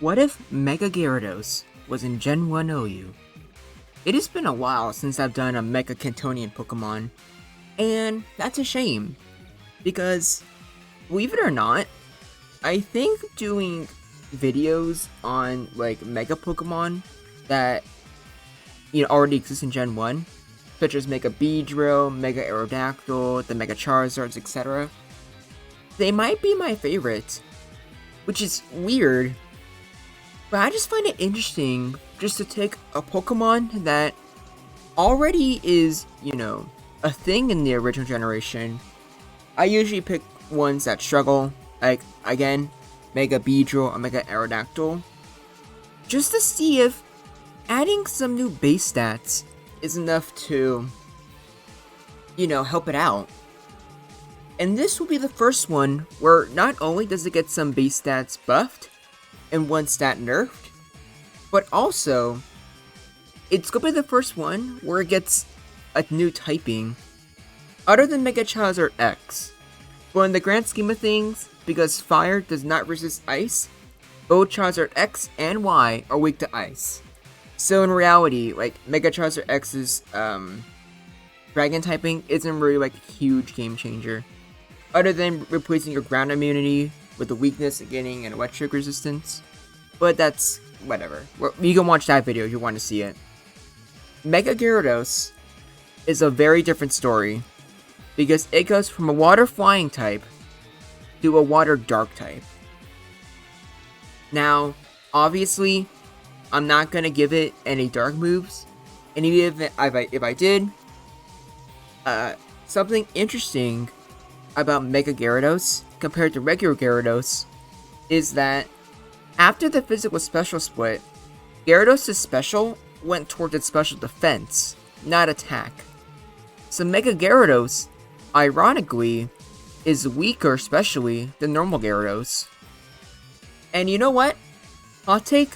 What if Mega Gyarados was in Gen 1 OU? It has been a while since I've done a Mega Cantonian Pokemon, and that's a shame, because, believe it or not, I think doing videos on, like, Mega Pokemon that, already exist in Gen 1, such as Mega Beedrill, Mega Aerodactyl, the Mega Charizards, etc., they might be my favorite, which is weird. But I just find it interesting just to take a Pokemon that already is, a thing in the original generation. I usually pick ones that struggle, like, again, Mega Beedrill or Mega Aerodactyl, just to see if adding some new base stats is enough to, help it out. And this will be the first one where not only does it get some base stats buffed, and one stat nerfed, but also, it's gonna be the first one where it gets a new typing, other than Mega Charizard X. But in the grand scheme of things, because fire does not resist ice, both Charizard X and Y are weak to ice. So in reality, like, Mega Charizard X's dragon typing isn't really like a huge game changer, other than replacing your ground immunity with the weakness of getting an electric resistance. But that's whatever. You can watch that video if you want to see it. Mega Gyarados is a very different story, because it goes from a water flying type to a water dark type. Now, obviously, I'm not gonna give it any dark moves, and even if I did, something interesting about Mega Gyarados compared to regular Gyarados is that after the physical special split, Gyarados' special went towards its special defense, not attack. So Mega Gyarados, ironically, is weaker specially than normal Gyarados. And you know what? Hot take?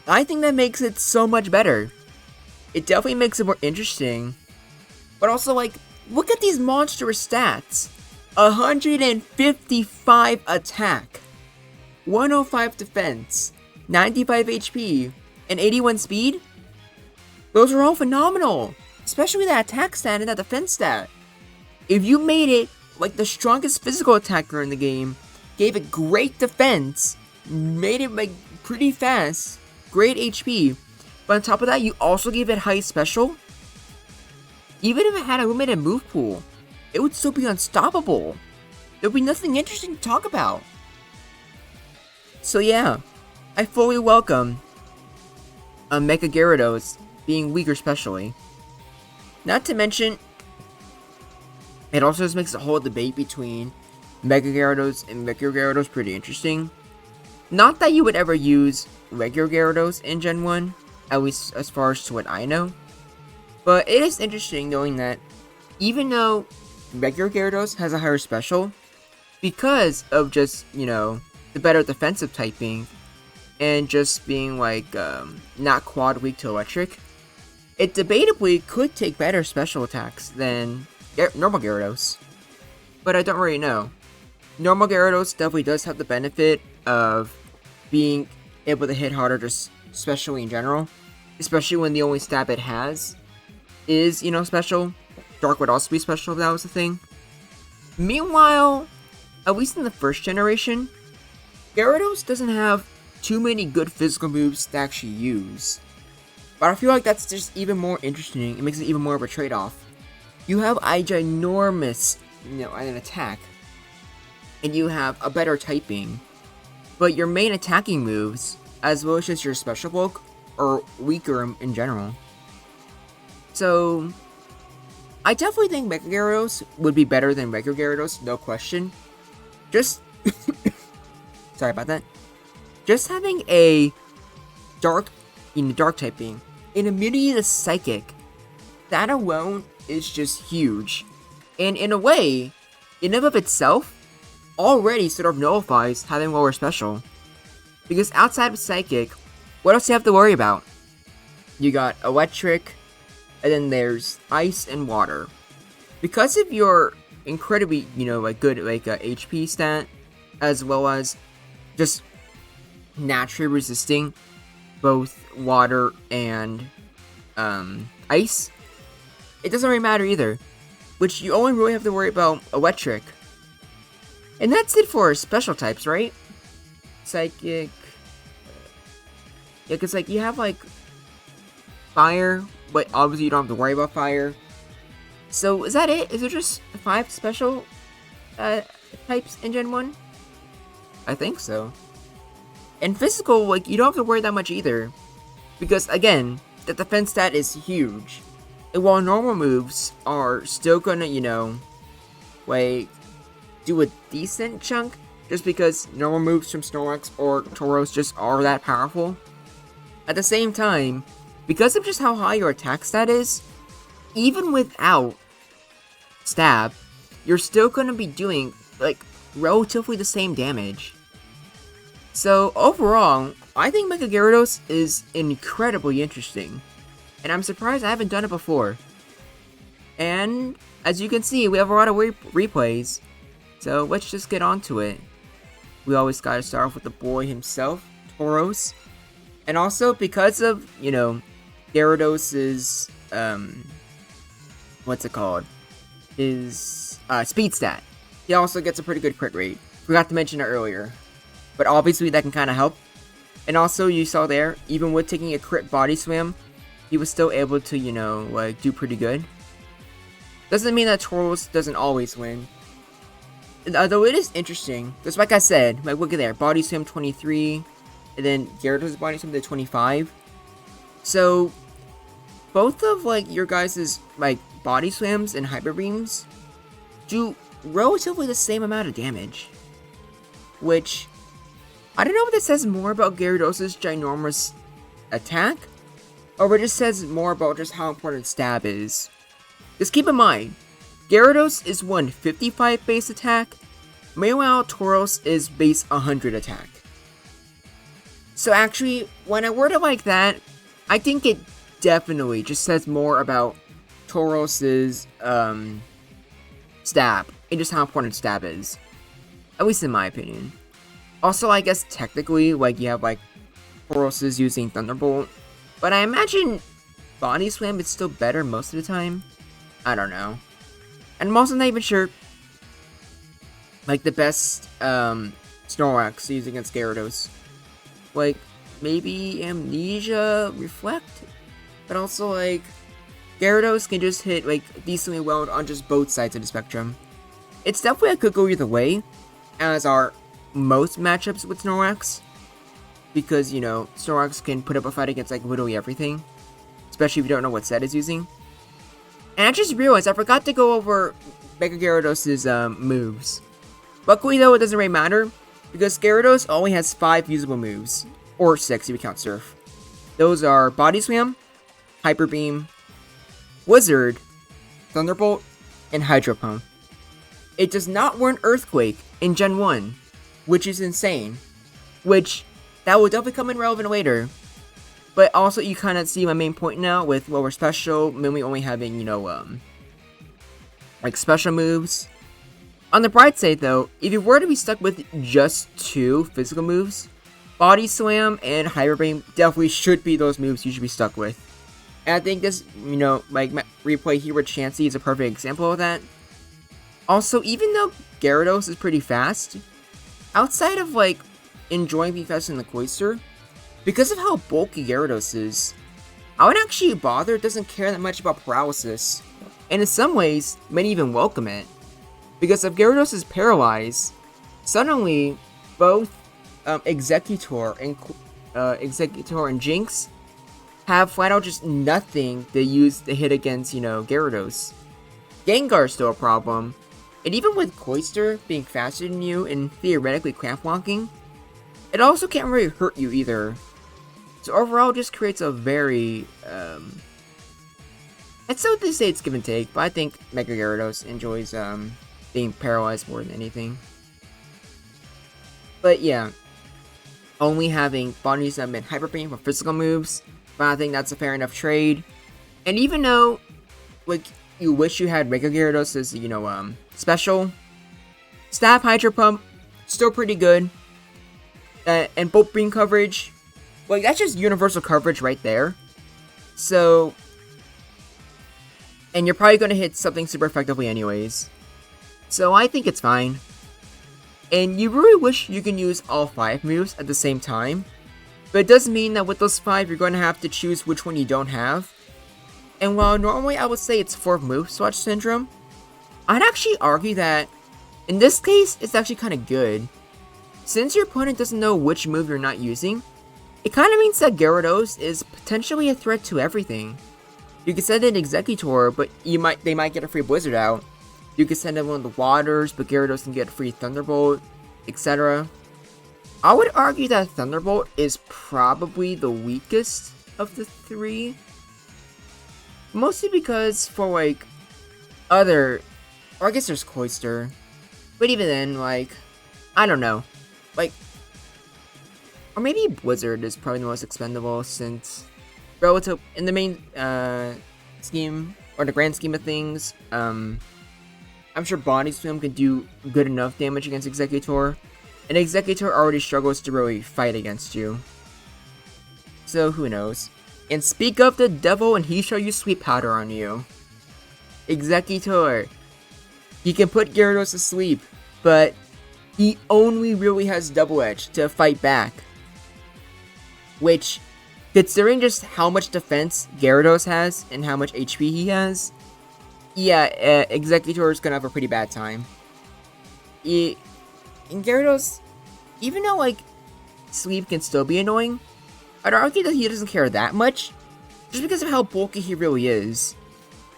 I think that makes it so much better. It definitely makes it more interesting. But also, like, look at these monstrous stats. 155 attack, 105 defense, 95 HP, and 81 speed? Those are all phenomenal, especially that attack stat and that defense stat. If you made it like the strongest physical attacker in the game, gave it great defense, made it like pretty fast, great HP, but on top of that you also gave it high special, even if it had a limited move pool, it would still be unstoppable. There would be nothing interesting to talk about. So yeah, I fully welcome a Mega Gyarados being weaker specially. Not to mention, it also just makes the whole debate between Mega Gyarados and regular Gyarados pretty interesting. Not that you would ever use regular Gyarados in Gen 1, at least as far as to what I know. But it is interesting knowing that even though regular Gyarados has a higher special, because of just, the better defensive typing, and just being like, not quad weak to electric, it debatably could take better special attacks than normal Gyarados. But I don't really know. Normal Gyarados definitely does have the benefit of being able to hit harder, just especially in general. Especially when the only stab it has is, special. Dark would also be special if that was the thing. Meanwhile, at least in the first generation, Gyarados doesn't have too many good physical moves to actually use. But I feel like that's just even more interesting. It makes it even more of a trade-off. You have a ginormous, an attack, and you have a better typing, but your main attacking moves, as well as just your special bulk, are weaker in general. So, I definitely think Mega Gyarados would be better than regular Gyarados, no question. Just, sorry about that. Just having a dark typing, an immunity to Psychic, that alone is just huge. And in a way, in and of itself, already sort of nullifies having lower special. Because outside of Psychic, what else do you have to worry about? You got Electric, and then there's Ice and Water. Because of your incredibly, good, HP stat, as well as just naturally resisting both water and ice, it doesn't really matter either. Which you only really have to worry about electric. And that's it for special types, right? Psychic. Yeah, because like you have like fire, but obviously you don't have to worry about fire. So is that it? Is there just 5 special types in Gen 1? I think so. And physical, like you don't have to worry that much either. Because again, the defense stat is huge. And while normal moves are still gonna, you know, like do a decent chunk, just because normal moves from Snorlax or Tauros just are that powerful. At the same time, because of just how high your attack stat is, even without stab, you're still going to be doing like relatively the same damage. So overall, I think Mega Gyarados is incredibly interesting, and I'm surprised I haven't done it before. And as you can see, we have a lot of replays, so let's just get on to it. We always gotta start off with the boy himself, Tauros. And also, because of, you know, Gyarados's, what's it called? His, speed stat. He also gets a pretty good crit rate. Forgot to mention it earlier. But obviously that can kind of help. And also, you saw there, even with taking a crit body swim, he was still able to, you know, like, do pretty good. Doesn't mean that Tauros doesn't always win. Although it is interesting, just like I said, like, look at there, body swim 23, and then Gyarados' body swim to 25. So, both of, like, your guys' like, body swims and hyper beams do relatively the same amount of damage. Which, I don't know if this says more about Gyarados' ginormous attack, or it just says more about just how important stab is. Just keep in mind, Gyarados is 155 base attack, meanwhile Tauros is base 100 attack. So actually, when I word it like that, I think it definitely just says more about Tauros' stab, and just how important stab is. At least in my opinion. Also, I guess technically, like, you have, like, Tauros is using Thunderbolt, but I imagine Body Slam is still better most of the time. I don't know. And I'm also not even sure, like, the best, Snorlax to use against Gyarados. Like, maybe Amnesia, Reflect? But also, like, Gyarados can just hit, like, decently well on just both sides of the spectrum. It's definitely I could go either way, as are most matchups with Snorlax. Because, you know, Snorlax can put up a fight against, like, literally everything. Especially if you don't know what set it's using. And I just realized I forgot to go over Mega Gyarados' moves. Luckily though, it doesn't really matter, because Gyarados only has 5 usable moves. Or 6 if you count Surf. Those are Body Slam, Hyper Beam, Blizzard, Thunderbolt, and Hydro Pump. It does not warn Earthquake in Gen 1, which is insane. Which, that will definitely come in relevant later. But also, you kind of see my main point now with lower special, mainly only having, you know, like special moves. On the bright side though, if you were to be stuck with just 2 physical moves, Body Slam and Hyper Beam definitely should be those moves you should be stuck with. And I think this, you know, like, replay here with Chansey is a perfect example of that. Also, even though Gyarados is pretty fast, outside of, like, enjoying being fast in the Cloister, because of how bulky Gyarados is, I would actually bother doesn't care that much about paralysis. And in some ways, many even welcome it. Because if Gyarados is paralyzed, suddenly, both Executor and Jinx have flat out just nothing to use to hit against, you know, Gyarados. Gengar's still a problem, and even with Cloister being faster than you and theoretically cramp walking, it also can't really hurt you either. So overall, it just creates a very, I'd still say it's give and take, but I think Mega Gyarados enjoys, being paralyzed more than anything. But yeah, only having Body Slam and Hyper Beam for physical moves, but I think that's a fair enough trade. And even though, like, you wish you had Mega Gyarados as, you know, special, Stab Hydro Pump, still pretty good. And bolt beam coverage, well, that's just universal coverage right there. So, and you're probably going to hit something super effectively anyways. So I think it's fine. And you really wish you can use all 5 moves at the same time. But it does mean that with those 5, you're going to have to choose which one you don't have. And while normally I would say it's 4 move swatch syndrome, I'd actually argue that in this case, it's actually kind of good. Since your opponent doesn't know which move you're not using, it kind of means that Gyarados is potentially a threat to everything. You could send an Executor, but they might get a free Blizzard out. You could send in one of the Waters, but Gyarados can get a free Thunderbolt, etc. I would argue that Thunderbolt is probably the weakest of the 3. Mostly because for like other, or I guess there's Cloyster. But even then, like, I don't know. Like, or maybe Blizzard is probably the most expendable since relative in the main scheme or the grand scheme of things. I'm sure Body Slam can do good enough damage against Executor, and Executor already struggles to really fight against you. So who knows? And speak of the devil, and he shall use sweet powder on you. Executor. He can put Gyarados to sleep, but he only really has Double Edge to fight back. Which, considering just how much defense Gyarados has and how much HP he has, yeah, Executor is gonna have a pretty bad time. And Gyarados, even though like sleep can still be annoying, I'd argue that he doesn't care that much, just because of how bulky he really is.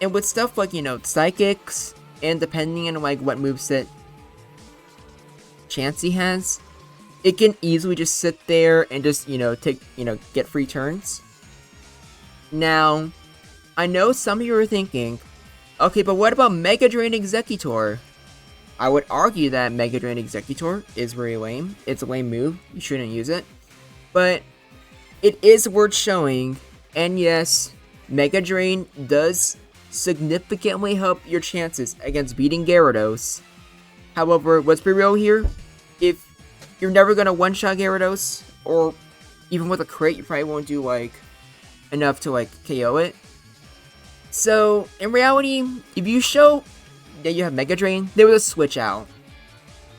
And with stuff like, you know, Psychics, and depending on like what moveset chance he has, it can easily just sit there and just, you know, get free turns. Now, I know some of you are thinking, okay, but what about Mega Drain Executor? I would argue that Mega Drain Executor is very lame. It's a lame move. You shouldn't use it. But it is worth showing, and yes, Mega Drain does significantly help your chances against beating Gyarados. However, let's be real here. If you're never gonna one-shot Gyarados, or even with a crit, you probably won't do like enough to like KO it. So in reality, if you show that you have Mega Drain, they will switch out.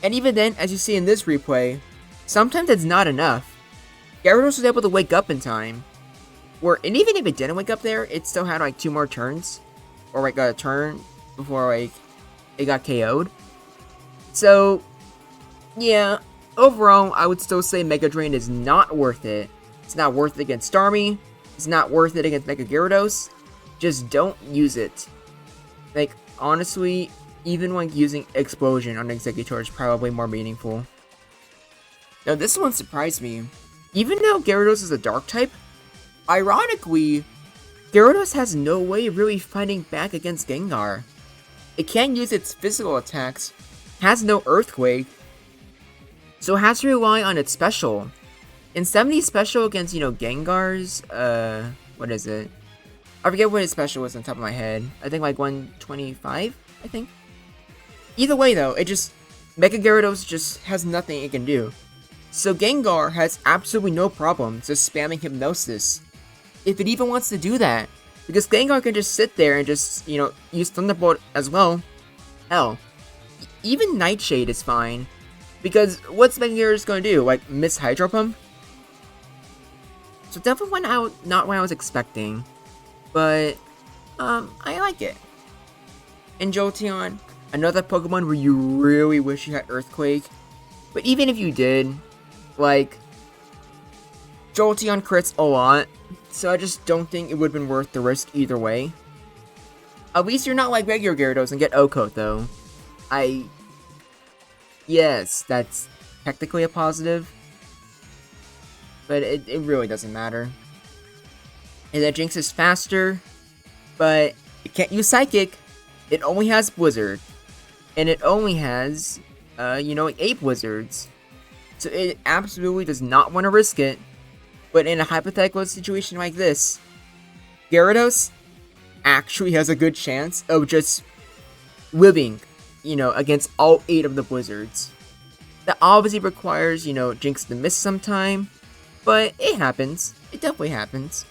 And even then, as you see in this replay, sometimes it's not enough. Gyarados was able to wake up in time. And even if it didn't wake up there, it still had like 2 more turns. Or like a turn before like it got KO'd. So yeah, overall I would still say Mega Drain is not worth it. It's not worth it against Starmie. It's not worth it against Mega Gyarados. Just don't use it. Like honestly, even when using Explosion on Executor is probably more meaningful. Now this one surprised me. Even though Gyarados is a Dark type, ironically, Gyarados has no way of really fighting back against Gengar. It can't use its physical attacks, has no Earthquake, so it has to rely on its special. And 70 special against, you know, Gengar's, what is it? I forget what his special was on top of my head. I think like 125, I think. Either way though, Mega Gyarados just has nothing it can do. So Gengar has absolutely no problem just spamming Hypnosis, if it even wants to do that, because Gengar can just sit there and just, you know, use Thunderbolt as well. Hell, even Nightshade is fine, because what's Mega Gyarados going to do? Like miss Hydro Pump? So definitely went out not what I was expecting, but I like it. And Jolteon, another Pokemon where you really wish you had Earthquake, but even if you did, like, Jolteon crits a lot, so I just don't think it would have been worth the risk either way. At least you're not like regular Gyarados and get O-Coat though. Yes, that's technically a positive, but it really doesn't matter. And that Jinx is faster, but it can't use Psychic. It only has Blizzard, and it only has, you know, like 8 Blizzards. So it absolutely does not want to risk it. But in a hypothetical situation like this, Gyarados actually has a good chance of just living, you know, against all 8 of the Blizzards. That obviously requires, Jinx to miss some time, but it happens. It definitely happens.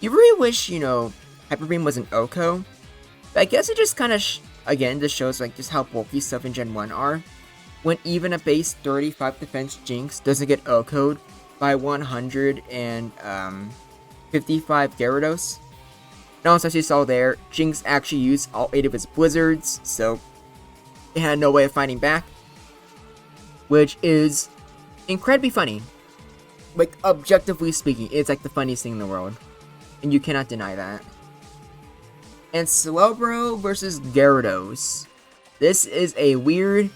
You really wish, Hyper Beam was an OHKO, but I guess it just kind of, again, just shows like just how bulky stuff in Gen 1 are. When even a base 35 defense Jinx doesn't get OHKO'd by 155 Gyarados. And also, as you saw there, Jinx actually used all 8 of its blizzards, so it had no way of fighting back. Which is incredibly funny. Like, objectively speaking, it's like the funniest thing in the world. And you cannot deny that. And Slowbro versus Gyarados. This is a weird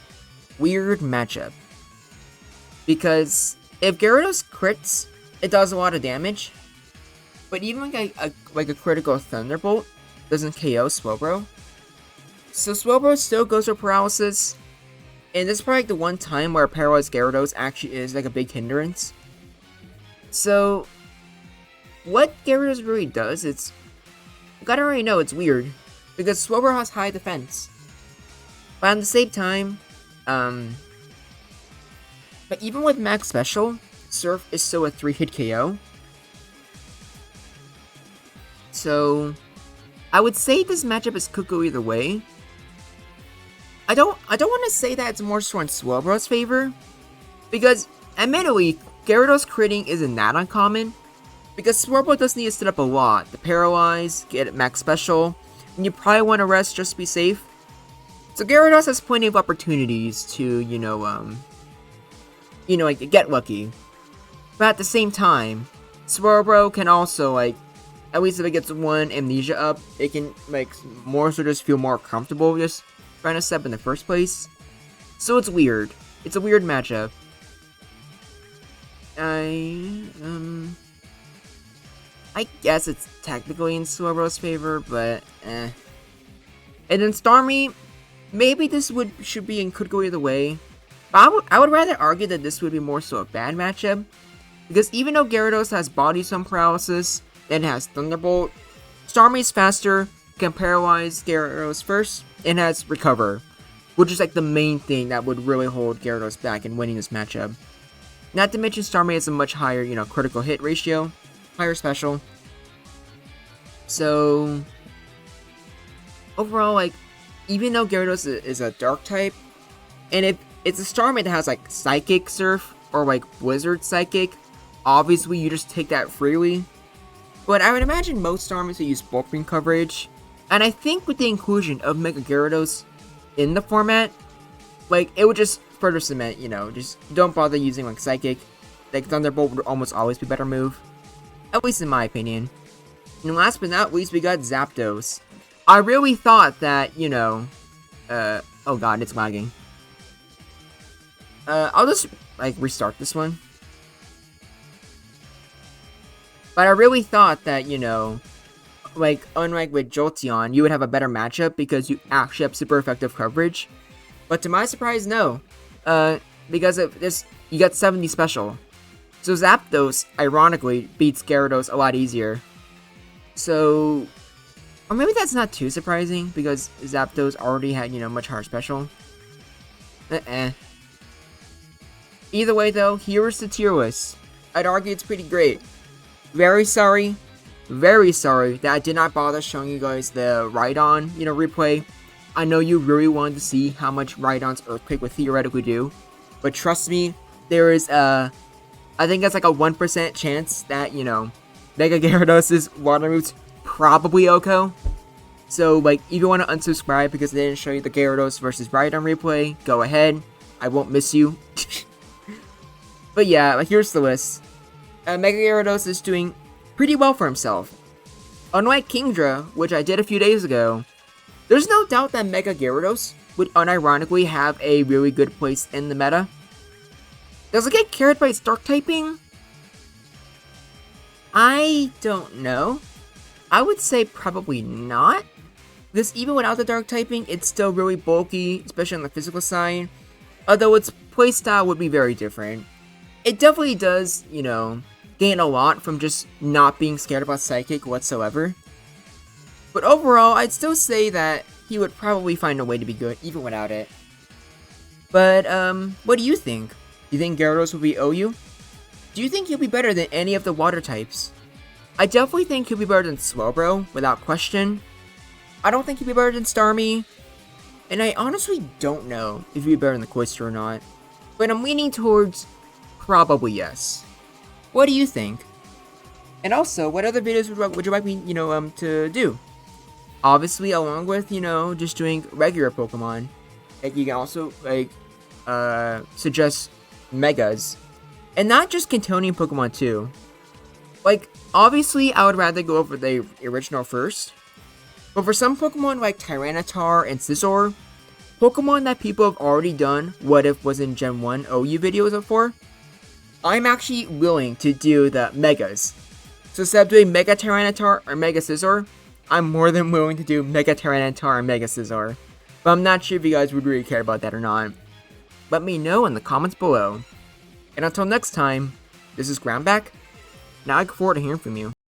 matchup. Because if Gyarados crits, it does a lot of damage. But even like a critical Thunderbolt doesn't KO Slowbro. So Slowbro still goes for paralysis. And this is probably like the one time where paralyzed Gyarados actually is like a big hindrance. So what Gyarados really does, you gotta already know it's weird. Because Slowbro has high defense. But at the same time, but even with max special, Surf is still a 3-hit KO. So I would say this matchup is cuckoo either way. I don't want to say that it's more so in Slowbro's favor, because admittedly, Gyarados critting isn't that uncommon, because Slowbro does need to set up a lot to paralyze, get max special, and you probably want to rest just to be safe. So Gyarados has plenty of opportunities to, like get lucky. But at the same time, Slowbro can also at least if it gets one amnesia up, it can more so just feel more comfortable just trying to step in the first place. So it's weird. It's a weird matchup. I guess it's technically in Slowbro's favor, but eh. And then Starmie, maybe this should be and could go either way. But I would rather argue that this would be more so a bad matchup, because even though Gyarados has Body Stone paralysis and has Thunderbolt, Starmie's faster, can paralyze Gyarados first, and has Recover, which is like the main thing that would really hold Gyarados back in winning this matchup. Not to mention Starmie has a much higher, critical hit ratio, higher special. So overall, even though Gyarados is a Dark type, and if it's a Starmie that has Psychic Surf or Blizzard Psychic, obviously you just take that freely. But I would imagine most Starmies will use Bulk Beam coverage, and I think with the inclusion of Mega Gyarados in the format, it would just further cement, just don't bother using Psychic. Thunderbolt would almost always be a better move, at least in my opinion. And last but not least, we got Zapdos. I really thought that, oh god, it's lagging. I'll just, restart this one. But I really thought that, unlike with Jolteon, you would have a better matchup because you actually have super effective coverage. But to my surprise, no. Because of this, you got 70 special. So Zapdos, ironically, beats Gyarados a lot easier. So, or maybe that's not too surprising, because Zapdos already had, much higher special. Either way though, here's the tier list. I'd argue it's pretty great. Very sorry that I did not bother showing you guys the Rhydon, replay. I know you really wanted to see how much Rhydon's Earthquake would theoretically do, but trust me, there is I think that's a 1% chance that, Mega Gyarados' water moves probably OHKO. So, if you want to unsubscribe because they didn't show you the Gyarados versus Rhydon replay, go ahead. I won't miss you. But yeah, here's the list. Mega Gyarados is doing pretty well for himself. Unlike Kingdra, which I did a few days ago, there's no doubt that Mega Gyarados would unironically have a really good place in the meta. Does it get carried by its Dark typing? I don't know. I would say probably not, because even without the Dark typing, it's still really bulky, especially on the physical side, although its playstyle would be very different. It definitely does, gain a lot from just not being scared about Psychic whatsoever. But overall, I'd still say that he would probably find a way to be good, even without it. But, what do you think? Do you think Gyarados will be OU? Do you think he'll be better than any of the water types? I definitely think he'll be better than Slowbro, without question. I don't think he'll be better than Starmie. And I honestly don't know if he'll be better than the Cloyster or not. But I'm leaning towards probably yes. What do you think? And also, what other videos would you like me, to do? Obviously, along with, just doing regular Pokemon. Like, you can also, suggest Megas. And not just Cantonian Pokemon, too. Like, obviously, I would rather go over the original first. But for some Pokemon like Tyranitar and Scizor, Pokemon that people have already done What If was in Gen 1 OU videos for, I'm actually willing to do the Megas. So instead of doing Mega Tyranitar or Mega Scizor, I'm more than willing to do Mega Tyranitar and Mega Scizor. But I'm not sure if you guys would really care about that or not. Let me know in the comments below. And until next time, this is Groundback, and I look forward to hearing from you.